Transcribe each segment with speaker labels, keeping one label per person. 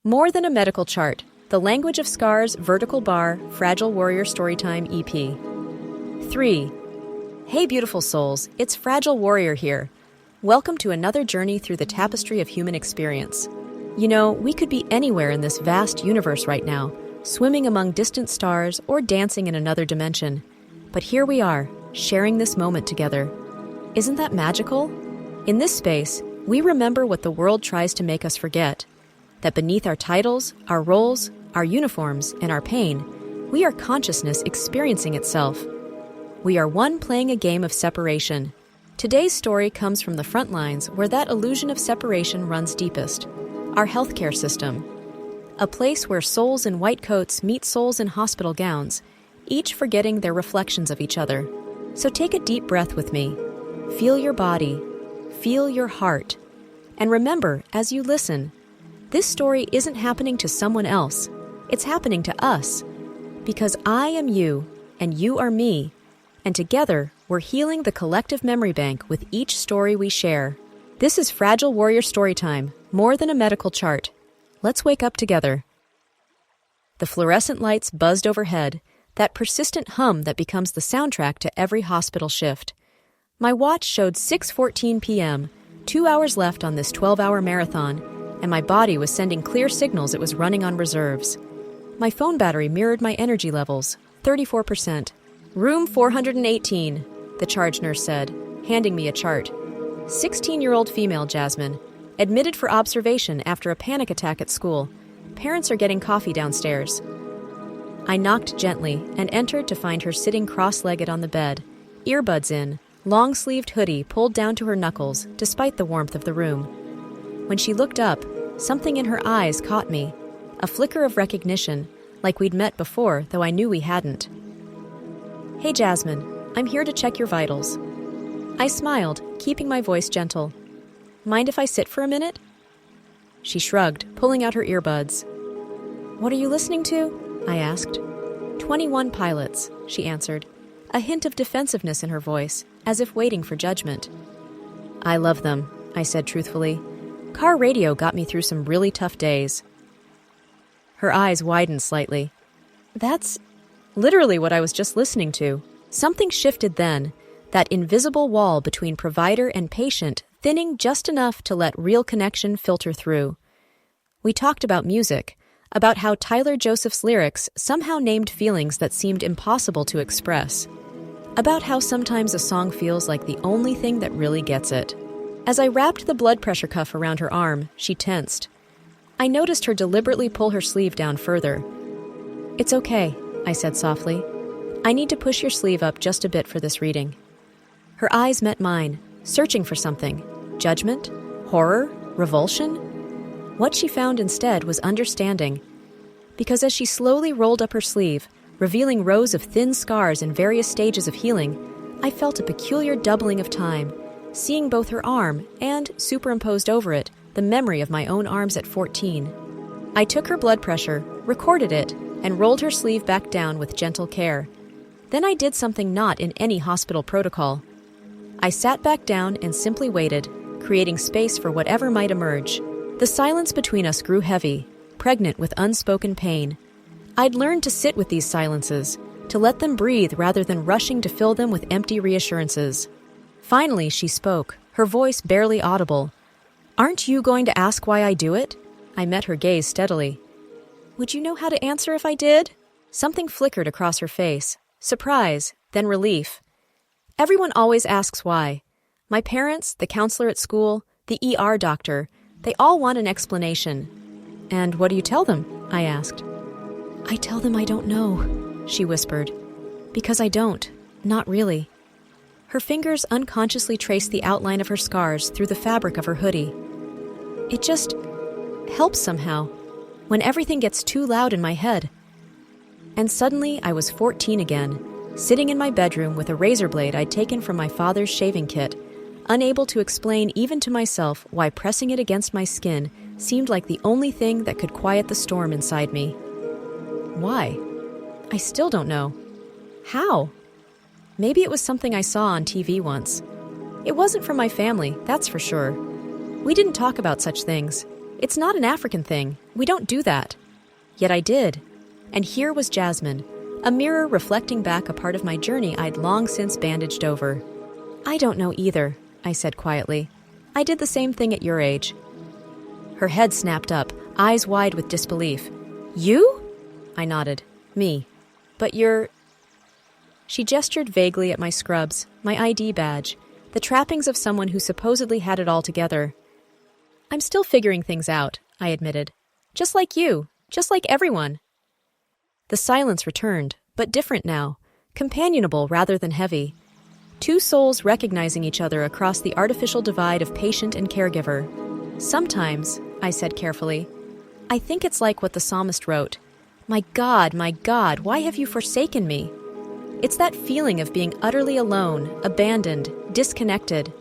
Speaker 1: More Than a Medical Chart, The Language of Scars, Vertical Bar, Fragile Warrior Storytime EP. 3. Hey beautiful souls, it's Fragile Warrior here. Welcome to another journey through the tapestry of human experience. You know, we could be anywhere in this vast universe right now, swimming among distant stars or dancing in another dimension. But here we are, sharing this moment together. Isn't that magical? In this space, we remember what the world tries to make us forget. That beneath our titles, our roles, our uniforms, and our pain, we are consciousness experiencing itself. We are one playing a game of separation. Today's story comes from the front lines where that illusion of separation runs deepest. Our healthcare system. A place where souls in white coats meet souls in hospital gowns, each forgetting their reflections of each other. So take a deep breath with me. Feel your body. Feel your heart. And remember, as you listen, this story isn't happening to someone else. It's happening to us. Because I am you, and you are me. And together, we're healing the collective memory bank with each story we share. This is Fragile Warrior Storytime, More Than a Medical Chart. Let's wake up together. The fluorescent lights buzzed overhead, that persistent hum that becomes the soundtrack to every hospital shift. My watch showed 6:14 p.m., 2 hours left on this 12-hour marathon, and my body was sending clear signals it was running on reserves. My phone battery mirrored my energy levels, 34%. Room 418, the charge nurse said, handing me a chart. 16-year-old female Jasmine, admitted for observation after a panic attack at school. Parents are getting coffee downstairs. I knocked gently and entered to find her sitting cross-legged on the bed, earbuds in, long-sleeved hoodie pulled down to her knuckles despite the warmth of the room. When she looked up, something in her eyes caught me, a flicker of recognition, like we'd met before, though I knew we hadn't. Hey Jasmine, I'm here to check your vitals. I smiled, keeping my voice gentle. Mind if I sit for a minute? She shrugged, pulling out her earbuds. What are you listening to? I asked. 21 Pilots, she answered, a hint of defensiveness in her voice, as if waiting for judgment. I love them, I said truthfully. Car radio got me through some really tough days. Her eyes widened slightly. That's literally what I was just listening to. Something shifted then, that invisible wall between provider and patient thinning just enough to let real connection filter through. We talked about music, about how Tyler Joseph's lyrics somehow named feelings that seemed impossible to express, about how sometimes a song feels like the only thing that really gets it. As I wrapped the blood pressure cuff around her arm, she tensed. I noticed her deliberately pull her sleeve down further. It's okay, I said softly. I need to push your sleeve up just a bit for this reading. Her eyes met mine, searching for something. Judgment? Horror? Revulsion? What she found instead was understanding. Because as she slowly rolled up her sleeve, revealing rows of thin scars in various stages of healing, I felt a peculiar doubling of time, seeing both her arm and, superimposed over it, the memory of my own arms at 14. I took her blood pressure, recorded it, and rolled her sleeve back down with gentle care. Then I did something not in any hospital protocol. I sat back down and simply waited, creating space for whatever might emerge. The silence between us grew heavy, pregnant with unspoken pain. I'd learned to sit with these silences, to let them breathe rather than rushing to fill them with empty reassurances. Finally, she spoke, her voice barely audible. Aren't you going to ask why I do it? I met her gaze steadily. Would you know how to answer if I did? Something flickered across her face. Surprise, then relief. Everyone always asks why. My parents, the counselor at school, the ER doctor, they all want an explanation. And what do you tell them? I asked. I tell them I don't know, she whispered. Because I don't. Not really. Her fingers unconsciously traced the outline of her scars through the fabric of her hoodie. It just helps somehow, when everything gets too loud in my head. And suddenly I was 14 again, sitting in my bedroom with a razor blade I'd taken from my father's shaving kit, unable to explain even to myself why pressing it against my skin seemed like the only thing that could quiet the storm inside me. Why? I still don't know. How? Maybe it was something I saw on TV once. It wasn't from my family, that's for sure. We didn't talk about such things. It's not an African thing. We don't do that. Yet I did. And here was Jasmine, a mirror reflecting back a part of my journey I'd long since bandaged over. I don't know either, I said quietly. I did the same thing at your age. Her head snapped up, eyes wide with disbelief. You? I nodded. Me. But you're... She gestured vaguely at my scrubs, my ID badge, the trappings of someone who supposedly had it all together. I'm still figuring things out, I admitted. Just like you, just like everyone. The silence returned, but different now, companionable rather than heavy. Two souls recognizing each other across the artificial divide of patient and caregiver. Sometimes, I said carefully, I think it's like what the psalmist wrote. My God, why have you forsaken me? It's that feeling of being utterly alone, abandoned, disconnected.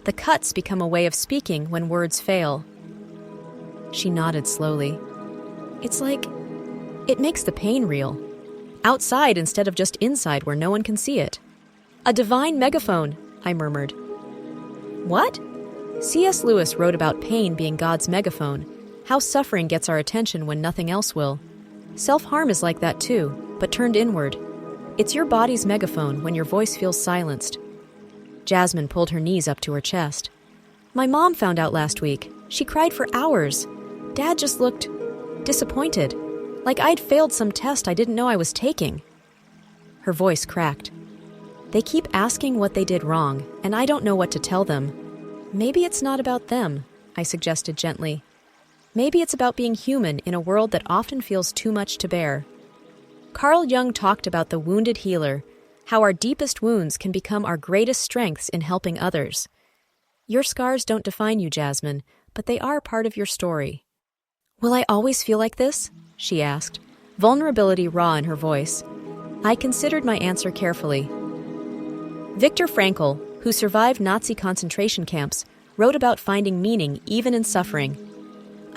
Speaker 1: The cuts become a way of speaking when words fail. She nodded slowly. It's like, it makes the pain real. Outside instead of just inside where no one can see it. A divine megaphone, I murmured. What? C.S. Lewis wrote about pain being God's megaphone, how suffering gets our attention when nothing else will. Self-harm is like that too, but turned inward. It's your body's megaphone when your voice feels silenced. Jasmine pulled her knees up to her chest. My mom found out last week. She cried for hours. Dad just looked disappointed, like I'd failed some test I didn't know I was taking. Her voice cracked. They keep asking what they did wrong, and I don't know what to tell them. Maybe it's not about them, I suggested gently. Maybe it's about being human in a world that often feels too much to bear. Carl Jung talked about the wounded healer, how our deepest wounds can become our greatest strengths in helping others. Your scars don't define you, Jasmine, but they are part of your story. Will I always feel like this? She asked, vulnerability raw in her voice. I considered my answer carefully. Viktor Frankl, who survived Nazi concentration camps, wrote about finding meaning even in suffering.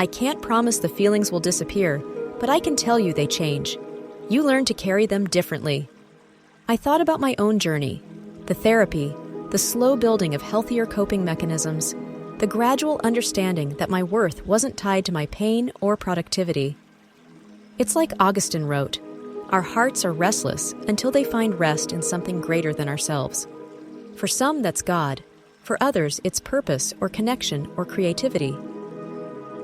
Speaker 1: I can't promise the feelings will disappear, but I can tell you they change. You learn to carry them differently. I thought about my own journey, the therapy, the slow building of healthier coping mechanisms, the gradual understanding that my worth wasn't tied to my pain or productivity. It's like Augustine wrote, our hearts are restless until they find rest in something greater than ourselves. For some, that's God. For others, it's purpose or connection or creativity.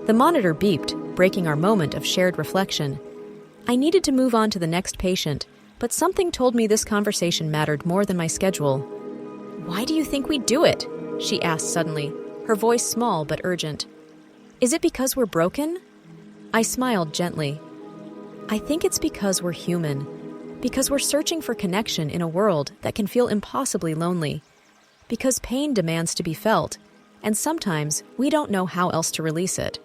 Speaker 1: The monitor beeped, breaking our moment of shared reflection. I needed to move on to the next patient, but something told me this conversation mattered more than my schedule. Why do you think we do it? She asked suddenly, her voice small but urgent. Is it because we're broken? I smiled gently. I think it's because we're human, because we're searching for connection in a world that can feel impossibly lonely, because pain demands to be felt, and sometimes we don't know how else to release it.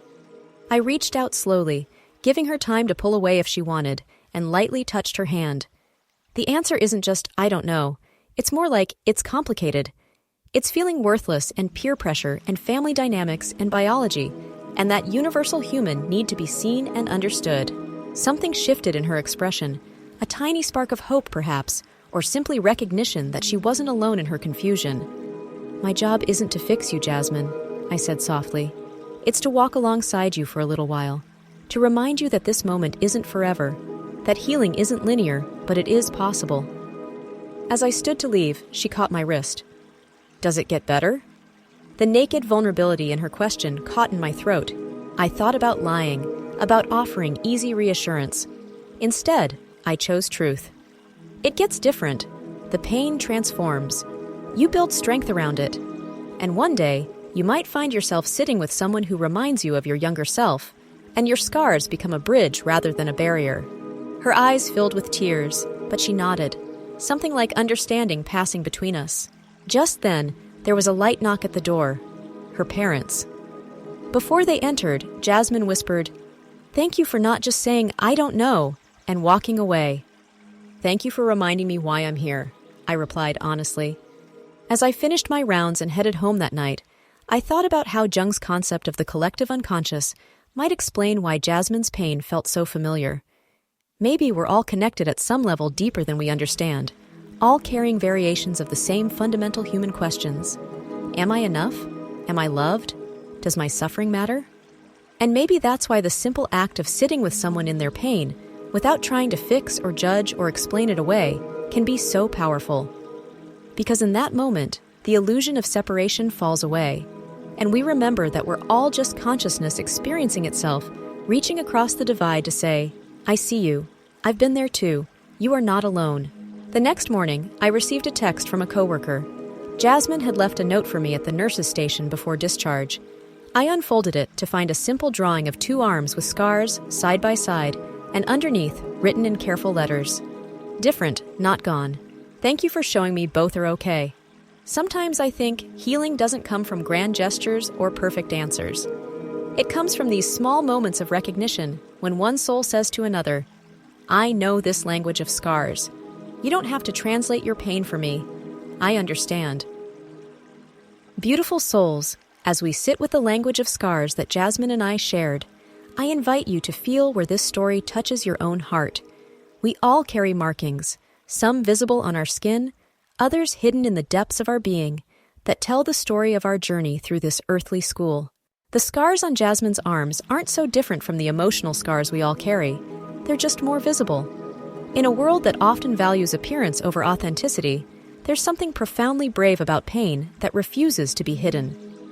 Speaker 1: I reached out slowly, giving her time to pull away if she wanted, and lightly touched her hand. The answer isn't just, I don't know. It's more like, it's complicated. It's feeling worthless and peer pressure and family dynamics and biology, and that universal human need to be seen and understood. Something shifted in her expression, a tiny spark of hope perhaps, or simply recognition that she wasn't alone in her confusion. My job isn't to fix you, Jasmine, I said softly. It's to walk alongside you for a little while, to remind you that this moment isn't forever, that healing isn't linear, but it is possible. As I stood to leave, she caught my wrist. Does it get better? The naked vulnerability in her question caught in my throat. I thought about lying, about offering easy reassurance. Instead, I chose truth. It gets different. The pain transforms. You build strength around it. And one day, you might find yourself sitting with someone who reminds you of your younger self, and your scars become a bridge rather than a barrier. Her eyes filled with tears, but she nodded, something like understanding passing between us. Just then, there was a light knock at the door. Her parents. Before they entered, Jasmine whispered, "Thank you for not just saying, 'I don't know,' and walking away." "Thank you for reminding me why I'm here," I replied honestly. As I finished my rounds and headed home that night, I thought about how Jung's concept of the collective unconscious might explain why Jasmine's pain felt so familiar. Maybe we're all connected at some level deeper than we understand, all carrying variations of the same fundamental human questions. Am I enough? Am I loved? Does my suffering matter? And maybe that's why the simple act of sitting with someone in their pain, without trying to fix or judge or explain it away, can be so powerful. Because in that moment, the illusion of separation falls away, and we remember that we're all just consciousness experiencing itself, reaching across the divide to say, I see you. I've been there too. You are not alone. The next morning, I received a text from a coworker. Jasmine had left a note for me at the nurse's station before discharge. I unfolded it to find a simple drawing of 2 arms with scars, side by side, and underneath, written in careful letters. Different, not gone. Thank you for showing me both are okay. Sometimes I think healing doesn't come from grand gestures or perfect answers. It comes from these small moments of recognition when one soul says to another, I know this language of scars. You don't have to translate your pain for me. I understand. Beautiful souls, as we sit with the language of scars that Jasmine and I shared, I invite you to feel where this story touches your own heart. We all carry markings, some visible on our skin, others hidden in the depths of our being, that tell the story of our journey through this earthly school. The scars on Jasmine's arms aren't so different from the emotional scars we all carry. They're just more visible. In a world that often values appearance over authenticity, there's something profoundly brave about pain that refuses to be hidden.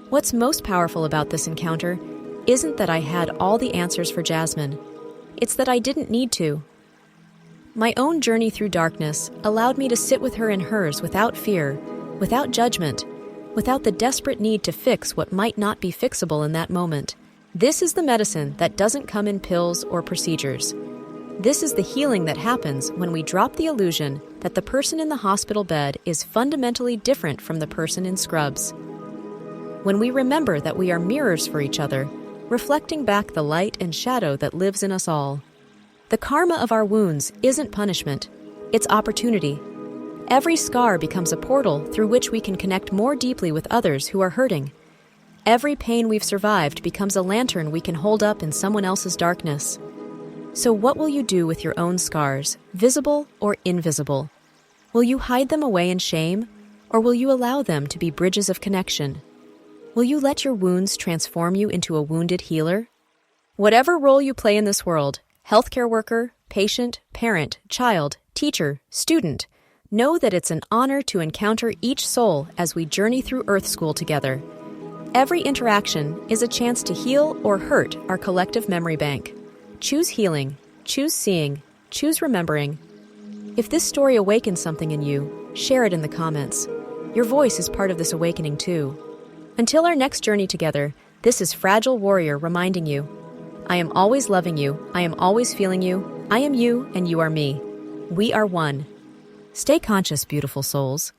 Speaker 1: What's most powerful about this encounter isn't that I had all the answers for Jasmine. It's that I didn't need to. My own journey through darkness allowed me to sit with her in hers without fear, without judgment, without the desperate need to fix what might not be fixable in that moment. This is the medicine that doesn't come in pills or procedures. This is the healing that happens when we drop the illusion that the person in the hospital bed is fundamentally different from the person in scrubs. When we remember that we are mirrors for each other, reflecting back the light and shadow that lives in us all. The karma of our wounds isn't punishment, it's opportunity. Every scar becomes a portal through which we can connect more deeply with others who are hurting. Every pain we've survived becomes a lantern we can hold up in someone else's darkness. So what will you do with your own scars, visible or invisible? Will you hide them away in shame, or will you allow them to be bridges of connection? Will you let your wounds transform you into a wounded healer? Whatever role you play in this world, healthcare worker, patient, parent, child, teacher, student, know that it's an honor to encounter each soul as we journey through Earth School together. Every interaction is a chance to heal or hurt our collective memory bank. Choose healing, choose seeing, choose remembering. If this story awakens something in you, share it in the comments. Your voice is part of this awakening too. Until our next journey together, this is Fragile Warrior reminding you, I am always loving you, I am always feeling you, I am you and you are me. We are one. Stay conscious, beautiful souls.